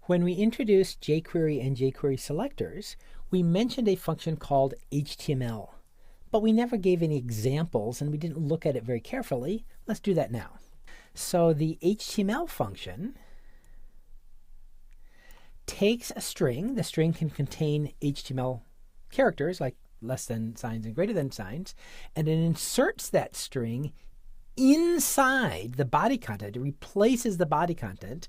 When we introduced jQuery and jQuery selectors, we mentioned a function called HTML, but we never gave any examples and we didn't look at it very carefully. Let's do that now. So the HTML function takes a string. The string can contain HTML characters like less than signs and greater than signs, and it inserts that string inside the body content. It replaces the body content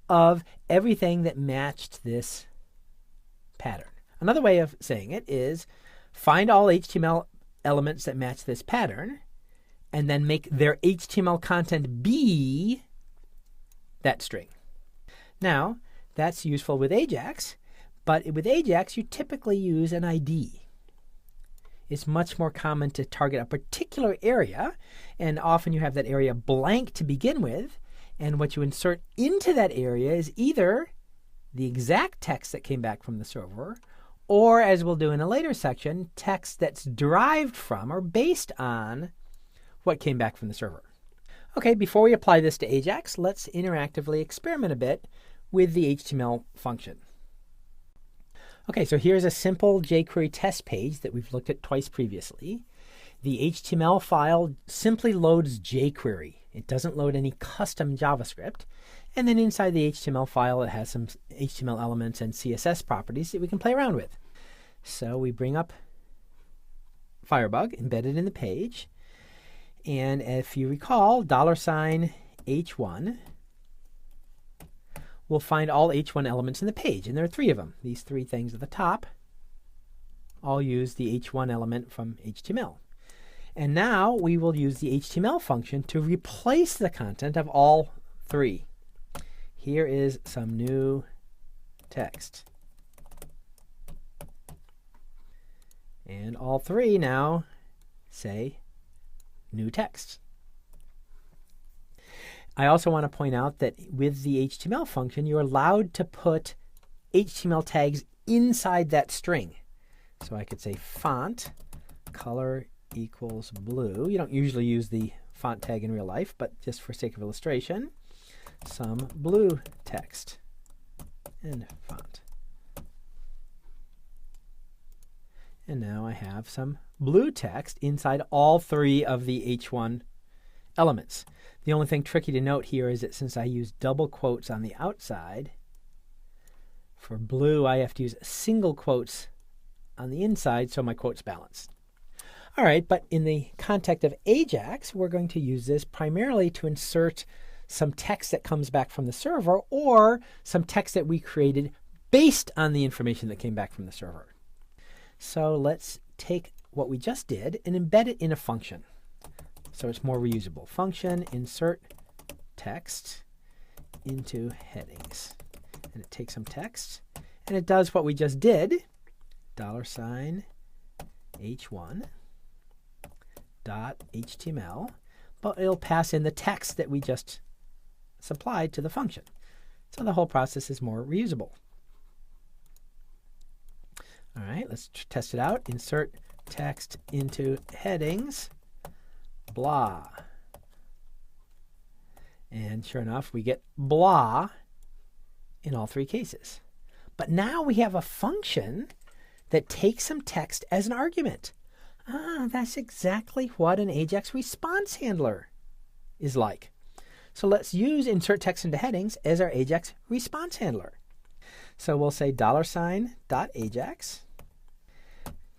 of everything that matched this pattern. Another way of saying it is find all HTML elements that match this pattern and then make their HTML content be that string. Now, that's useful with Ajax, but with Ajax, you typically use an ID. It's much more common to target a particular area, and often you have that area blank to begin with, and what you insert into that area is either the exact text that came back from the server, or, as we'll do in a later section, text that's derived from or based on what came back from the server. Okay, before we apply this to Ajax, let's interactively experiment a bit with the HTML function. Okay, so here's a simple jQuery test page that we've looked at twice previously. The HTML file simply loads jQuery. It doesn't load any custom JavaScript. And then inside the HTML file, it has some HTML elements and CSS properties that we can play around with. So we bring up Firebug embedded in the page. And if you recall, $H1 we'll find all H1 elements in the page, and there are 3 of them. These 3 things at the top all use the H1 element from HTML. And now we will use the HTML function to replace the content of all 3. Here is some new text. And all 3 now say new text. I also want to point out that with the HTML function, you're allowed to put HTML tags inside that string. So I could say font color equals blue. You don't usually use the font tag in real life, but just for sake of illustration, some blue text and font. And now I have some blue text inside all 3 of the H1 elements. The only thing tricky to note here is that since I use double quotes on the outside, for blue I have to use single quotes on the inside so my quotes balance. All right, but in the context of Ajax, we're going to use this primarily to insert some text that comes back from the server or some text that we created based on the information that came back from the server. So let's take what we just did and embed it in a function. So it's more reusable. Function insert text into headings. And it takes some text, and it does what we just did, $H1.html, but it'll pass in the text that we just supplied to the function. So the whole process is more reusable. All right, let's test it out. Insert text into headings. Blah. And sure enough, we get blah in all 3 cases. But now we have a function that takes some text as an argument. That's exactly what an Ajax response handler is like. So let's use insert text into headings as our Ajax response handler. So we'll say $.ajax,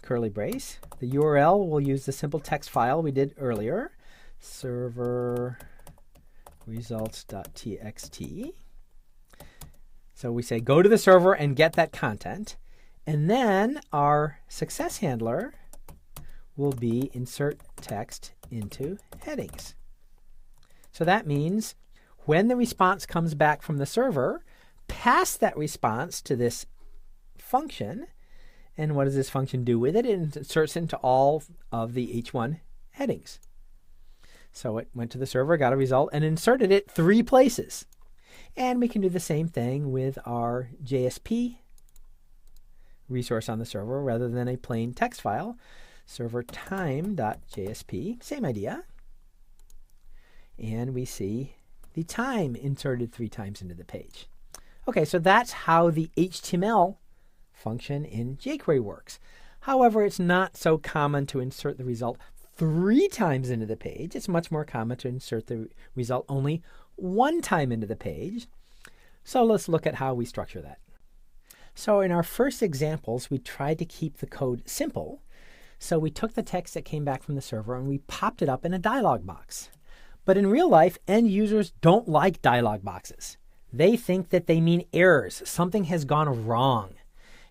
curly brace. The URL will use the simple text file we did earlier, server results.txt. So we say go to the server and get that content. And then our success handler will be insert text into headings. So that means when the response comes back from the server, pass that response to this function. And what does this function do with it? It inserts into all of the H1 headings. So it went to the server, got a result, and inserted it 3 places. And we can do the same thing with our JSP resource on the server rather than a plain text file. Server time.jsp, same idea. And we see the time inserted 3 times into the page. Okay, so that's how the HTML function in jQuery works. However, it's not so common to insert the result 3 times into the page. It's much more common to insert the result only 1 time into the page. So let's look at how we structure that. So in our first examples, we tried to keep the code simple. So we took the text that came back from the server and we popped it up in a dialog box. But in real life, end users don't like dialog boxes. They think that they mean errors. Something has gone wrong.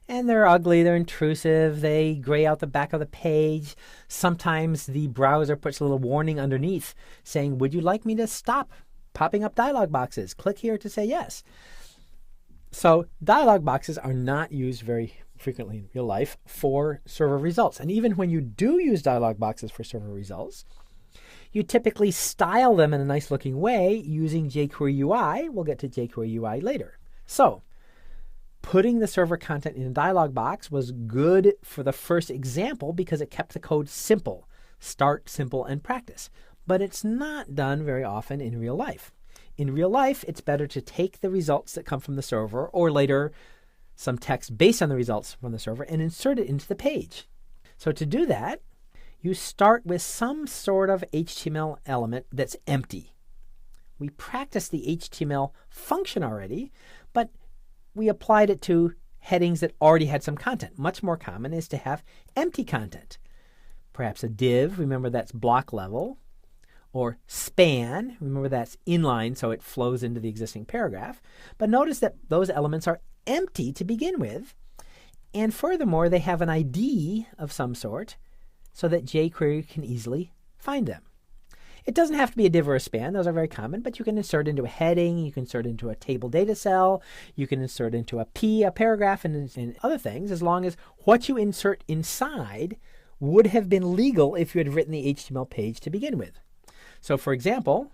And they're ugly, they're intrusive, they gray out the back of the page. Sometimes the browser puts a little warning underneath saying, would you like me to stop popping up dialog boxes? Click here to say yes. So dialog boxes are not used very frequently in real life for server results. And even when you do use dialog boxes for server results, you typically style them in a nice looking way using jQuery UI. We'll get to jQuery UI later. So putting the server content in a dialog box was good for the first example because it kept the code simple. Start simple and practice. But it's not done very often in real life. In real life, it's better to take the results that come from the server, or later some text based on the results from the server, and insert it into the page. So to do that, you start with some sort of HTML element that's empty. We practiced the HTML function already, but we applied it to headings that already had some content. Much more common is to have empty content. Perhaps a div, remember that's block level, or span, remember that's inline, so it flows into the existing paragraph. But notice that those elements are empty to begin with, and furthermore, they have an ID of some sort so that jQuery can easily find them. It doesn't have to be a div or a span, those are very common, but you can insert into a heading, you can insert into a table data cell, you can insert into a paragraph, and other things, as long as what you insert inside would have been legal if you had written the HTML page to begin with. So for example,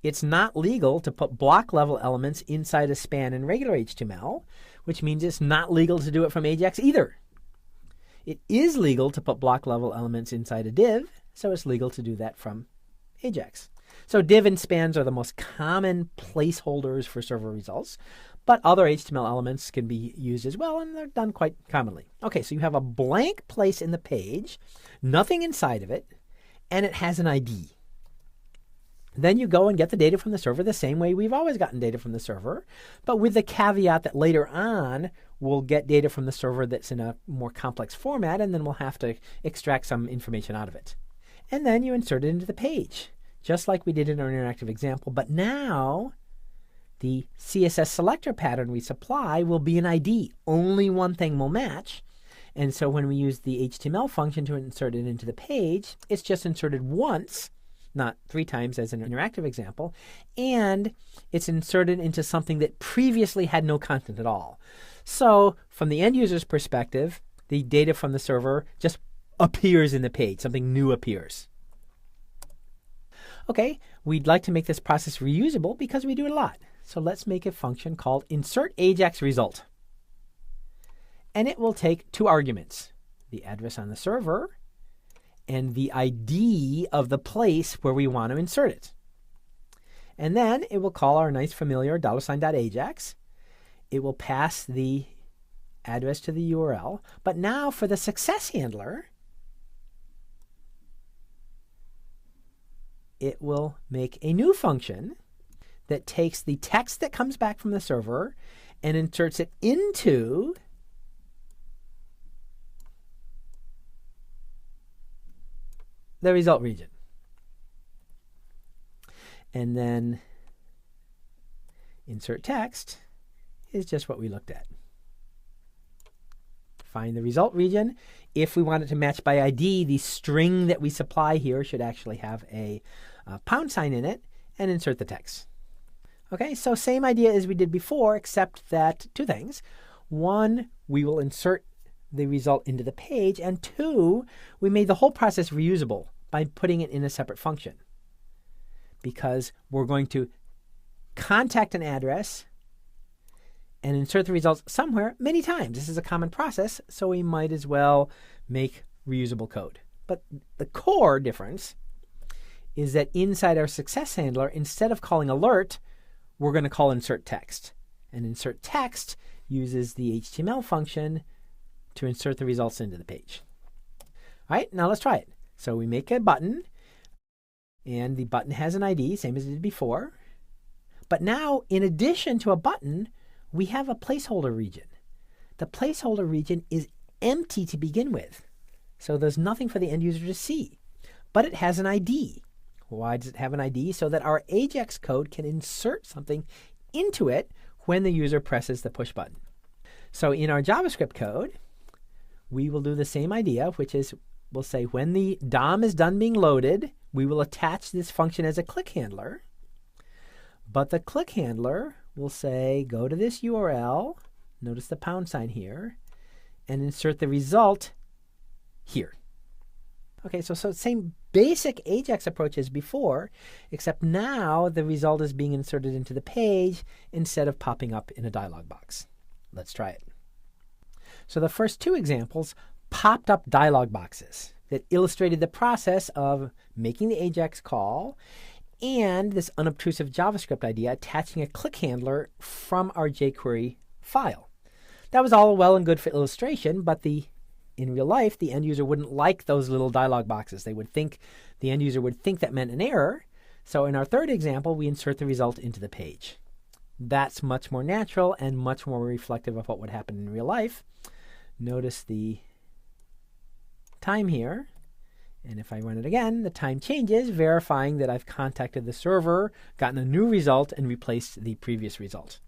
it's not legal to put block level elements inside a span in regular HTML, which means it's not legal to do it from Ajax either. It is legal to put block level elements inside a div, so it's legal to do that from Ajax. So div and spans are the most common placeholders for server results, but other HTML elements can be used as well, and they're done quite commonly. Okay, so you have a blank place in the page, nothing inside of it, and it has an ID. Then you go and get the data from the server the same way we've always gotten data from the server, but with the caveat that later on we'll get data from the server that's in a more complex format, and then we'll have to extract some information out of it. And then you insert it into the page, just like we did in our interactive example, but now the CSS selector pattern we supply will be an ID. Only one thing will match. And so when we use the HTML function to insert it into the page, it's just inserted once, not 3 times as an interactive example, and it's inserted into something that previously had no content at all. So from the end user's perspective, the data from the server just appears in the page, something new appears. Okay, we'd like to make this process reusable because we do it a lot. So let's make a function called Insert Ajax Result. And it will take 2 arguments, the address on the server and the ID of the place where we want to insert it. And then it will call our nice familiar $.ajax. It will pass the address to the URL. But now for the success handler, it will make a new function that takes the text that comes back from the server and inserts it into the result region. And then insert text is just what we looked at. Find the result region. If we want it to match by ID, the string that we supply here should actually have a $sign in it, and insert the text. Okay, so same idea as we did before, except that 2 things. 1, we will insert the result into the page, and 2, we made the whole process reusable by putting it in a separate function, because we're going to contact an address and insert the results somewhere many times. This is a common process, so we might as well make reusable code. But the core difference is that inside our success handler, instead of calling alert, we're going to call insert text. And insert text uses the HTML function to insert the results into the page. All right, now let's try it. So we make a button, and the button has an ID, same as it did before. But now, in addition to a button, we have a placeholder region. The placeholder region is empty to begin with, so there's nothing for the end user to see. But it has an ID. Why does it have an ID? So that our Ajax code can insert something into it when the user presses the push button. So in our JavaScript code, we will do the same idea, which is we'll say when the DOM is done being loaded, we will attach this function as a click handler. But the click handler will say, go to this URL, notice the pound sign here, and insert the result here. Okay, so same basic Ajax approach as before, except now the result is being inserted into the page instead of popping up in a dialog box. Let's try it. So the first two examples popped up dialog boxes that illustrated the process of making the Ajax call and this unobtrusive JavaScript idea attaching a click handler from our jQuery file. That was all well and good for illustration, but in real life, the end user wouldn't like those little dialog boxes. The end user would think that meant an error. So in our third example, we insert the result into the page. That's much more natural and much more reflective of what would happen in real life. Notice the time here. And if I run it again, the time changes, verifying that I've contacted the server, gotten a new result, and replaced the previous result.